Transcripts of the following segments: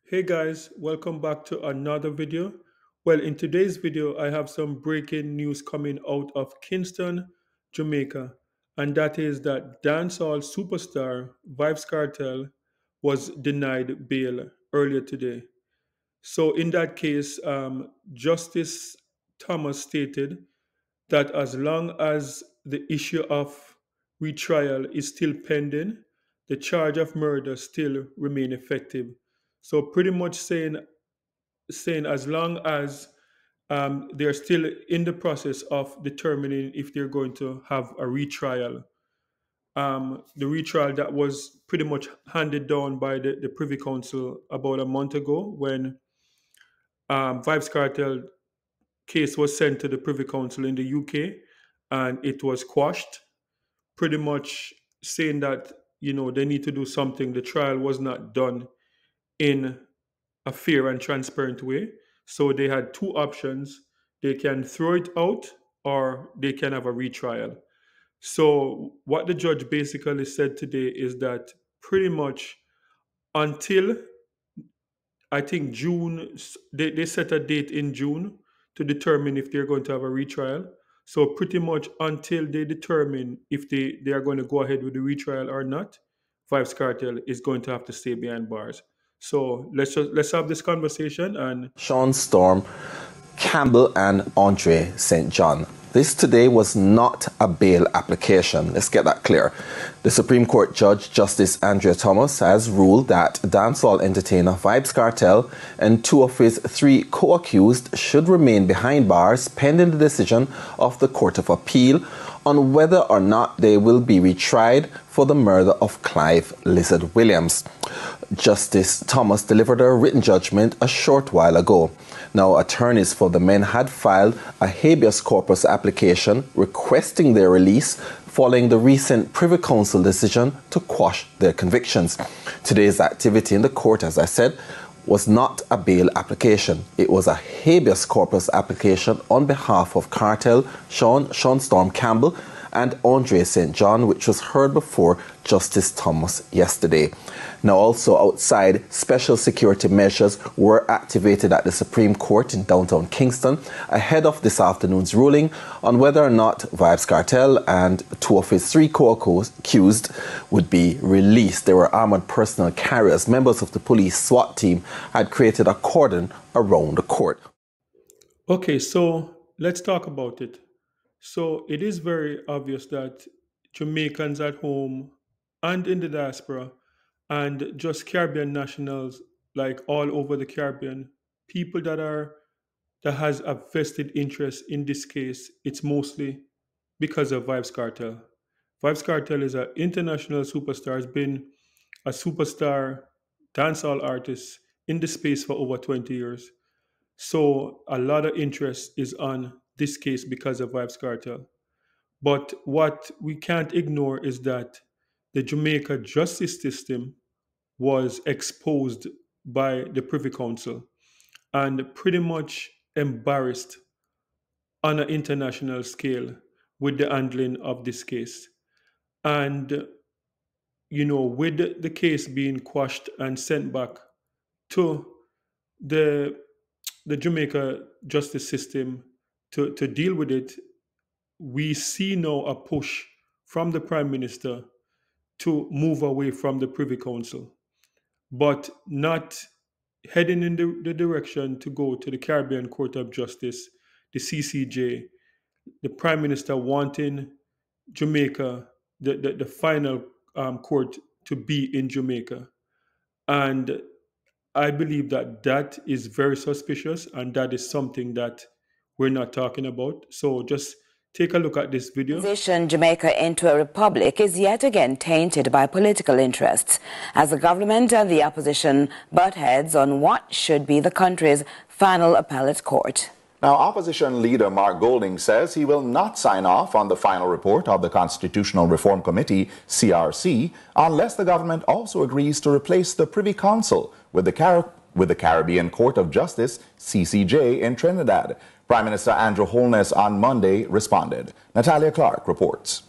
Hey guys, welcome back to another video. Well, in today's video, I have some breaking news coming out of Kingston, Jamaica, and that is that dancehall superstar Vybz Kartel was denied bail earlier today. So, in that case, Justice Thomas stated that as long as the issue of retrial is still pending, the charge of murder still remain effective. So pretty much saying as long as they're still in the process of determining if they're going to have a retrial. The retrial that was pretty much handed down by the Privy Council about a month ago when Vibes Cartel case was sent to the Privy Council in the UK and it was quashed, pretty much saying that they need to do something. The trial was not done in a fair and transparent way. So they had two options. They can throw it out or they can have a retrial. So what the judge basically said today is that pretty much until I think June, they set a date in June to determine if they're going to have a retrial. So pretty much until they determine if they are going to go ahead with the retrial or not, Vibes Cartel is going to have to stay behind bars. So let's have this conversation and Sean Storm, Campbell and Andre St. John. This today was not a bail application. Let's get that clear. The Supreme Court Judge Justice Andrea Thomas has ruled that dancehall entertainer Vybz Kartel and two of his three co-accused should remain behind bars pending the decision of the Court of Appeal on whether or not they will be retried for the murder of Clive Lizard Williams. Justice Thomas delivered a written judgment a short while ago. Now, attorneys for the men had filed a habeas corpus application requesting their release following the recent Privy Council decision to quash their convictions. Today's activity in the court, as I said, was not a bail application. It was a habeas corpus application on behalf of Kartel, Sean Storm Campbell, and Andre St. John, which was heard before Justice Thomas yesterday. Now, also outside, special security measures were activated at the Supreme Court in downtown Kingston ahead of this afternoon's ruling on whether or not Vybz Kartel and two of his three co-accused would be released. They were armored personnel carriers. Members of the police SWAT team had created a cordon around the court. okay, so let's talk about it. So it is very obvious that Jamaicans at home and in the diaspora and just Caribbean nationals like all over the Caribbean, people that has a vested interest in this case, it's mostly because of Vibes Cartel. Vibes Cartel is an international superstar, has been a superstar dancehall artist in the space for over 20 years. So a lot of interest is on this case because of Vibes Cartel. But what we can't ignore is that the Jamaica justice system was exposed by the Privy Council and pretty much embarrassed on an international scale with the handling of this case. And, with the case being quashed and sent back to the Jamaica justice system to deal with it, we see now a push from the Prime Minister to move away from the Privy Council, but not heading in the direction to go to the Caribbean Court of Justice, the CCJ, the Prime Minister wanting Jamaica, the final court to be in Jamaica. And I believe that that is very suspicious and that is something that we're not talking about. So just take a look at this video. Transition Jamaica into a republic is yet again tainted by political interests as the government and the opposition butt heads on what should be the country's final appellate court. Now, opposition leader Mark Golding says he will not sign off on the final report of the Constitutional Reform Committee, CRC, unless the government also agrees to replace the Privy Council with the Caribbean Court of Justice, CCJ, in Trinidad. Prime Minister Andrew Holness on Monday responded. Natalia Clark reports.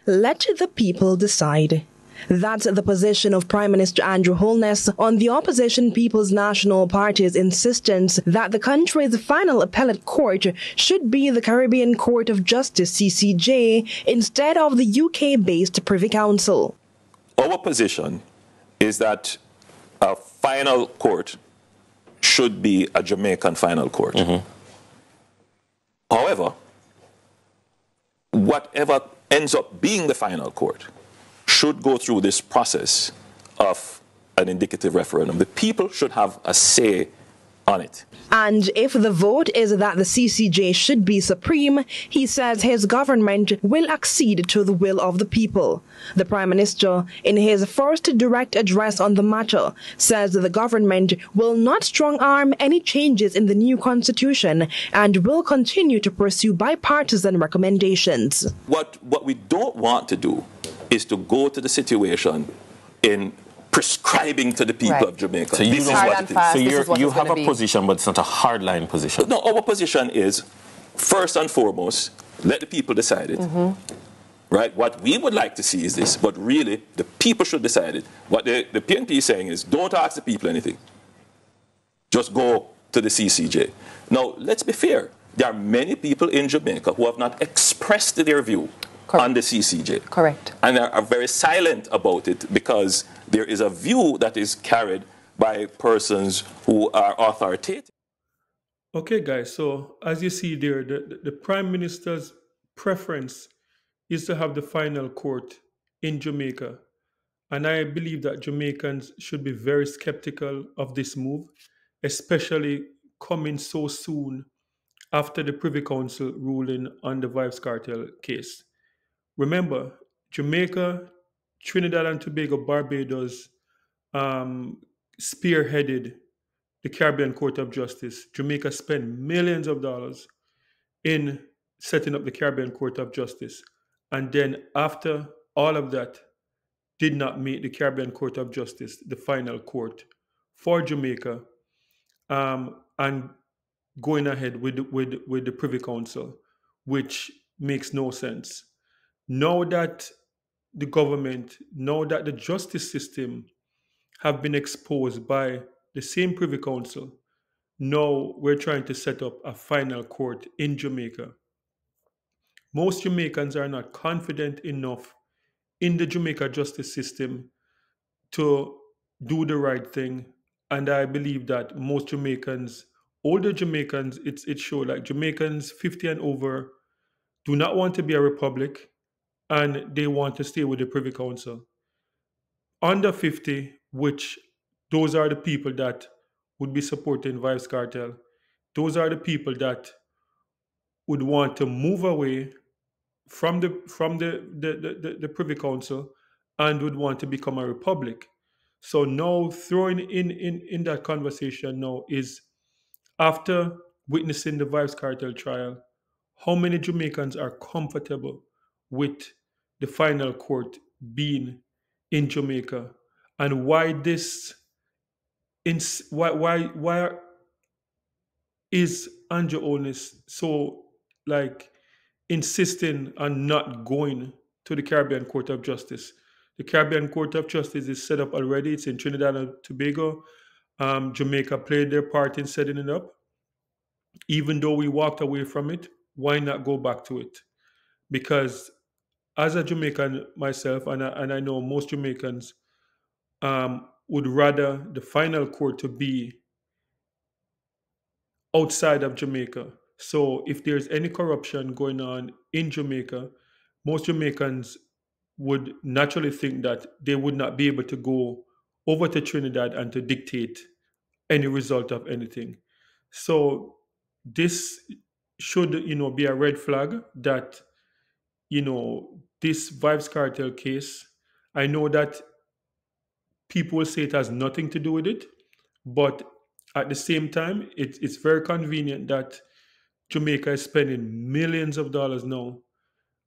Let the people decide. That's the position of Prime Minister Andrew Holness on the opposition People's National Party's insistence that the country's final appellate court should be the Caribbean Court of Justice (CCJ) instead of the UK-based Privy Council. Our position is that a final court should be a Jamaican final court. However, whatever ends up being the final court should go through this process of an indicative referendum. The people should have a say on it. And if the vote is that the CCJ should be supreme, he says his government will accede to the will of the people. The Prime Minister, in his first direct address on the matter, says the government will not strong-arm any changes in the new constitution and will continue to pursue bipartisan recommendations. What we don't want to do is to go to the situation in prescribing to the people of Jamaica. So this is what it is. So you have a position, but it's not a hardline position. No, our position is, first and foremost, let the people decide it. Right? What we would like to see is this, but really, the people should decide it. What the PNP is saying is, don't ask the people anything. Just go to the CCJ. Now, let's be fair. There are many people in Jamaica who have not expressed their view on the CCJ. Correct. And are very silent about it because there is a view that is carried by persons who are authoritative. Okay, guys, so as you see there, the Prime Minister's preference is to have the final court in Jamaica. And I believe that Jamaicans should be very skeptical of this move, especially coming so soon after the Privy Council ruling on the Vybz Kartel case. Remember, Jamaica, Trinidad and Tobago, Barbados spearheaded the Caribbean Court of Justice. Jamaica spent millions of dollars in setting up the Caribbean Court of Justice. And then after all of that, did not make the Caribbean Court of Justice the final court for Jamaica, and going ahead with the Privy Council, which makes no sense. Now that the government, now that the justice system have been exposed by the same Privy Council, now we're trying to set up a final court in Jamaica. Most Jamaicans are not confident enough in the Jamaica justice system to do the right thing. And I believe that most Jamaicans, older Jamaicans, it shows like Jamaicans 50 and over do not want to be a republic, and they want to stay with the Privy Council. Under 50, which those are the people that would be supporting Vybz Kartel, those are the people that would want to move away from the Privy Council and would want to become a republic. So now throwing in that conversation now is, after witnessing the Vybz Kartel trial, how many Jamaicans are comfortable with the final court being in Jamaica, and why why is Andrew Holness so like insisting on not going to the Caribbean Court of Justice? The Caribbean Court of Justice is set up already. It's in Trinidad and Tobago. Jamaica played their part in setting it up. Even though we walked away from it, why not go back to it? Because as a Jamaican myself, and I know most Jamaicans would rather the final court to be outside of Jamaica. So if there's any corruption going on in Jamaica, most Jamaicans would naturally think that they would not be able to go over to Trinidad and to dictate any result of anything. So this should, be a red flag that, this Vybz Kartel case, I know that people will say it has nothing to do with it, but at the same time, it's very convenient that Jamaica is spending millions of dollars now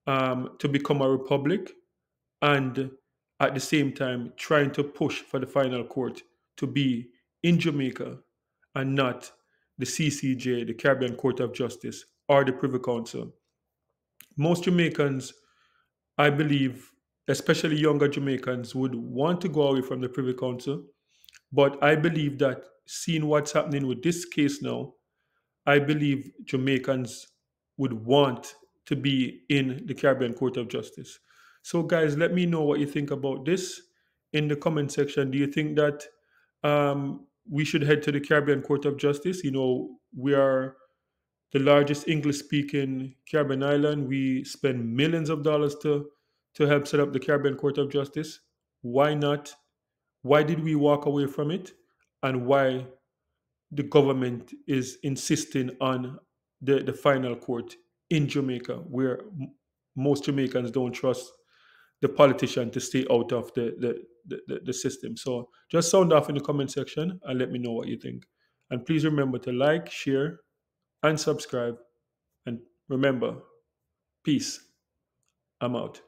to become a republic, and at the same time trying to push for the final court to be in Jamaica and not the CCJ, the Caribbean Court of Justice, or the Privy Council. Most Jamaicans, I believe, especially younger Jamaicans, would want to go away from the Privy Council. But I believe that seeing what's happening with this case now, I believe Jamaicans would want to be in the Caribbean Court of Justice. So, guys, let me know what you think about this in the comment section. Do you think that we should head to the Caribbean Court of Justice? You know, we are the largest English-speaking Caribbean island. We spend millions of dollars to help set up the Caribbean Court of Justice. Why not? Why did we walk away from it? And why the government is insisting on the final court in Jamaica, where most Jamaicans don't trust the politician to stay out of the system. So just sound off in the comment section and let me know what you think. And please remember to like, share, and subscribe. And remember, peace. I'm out.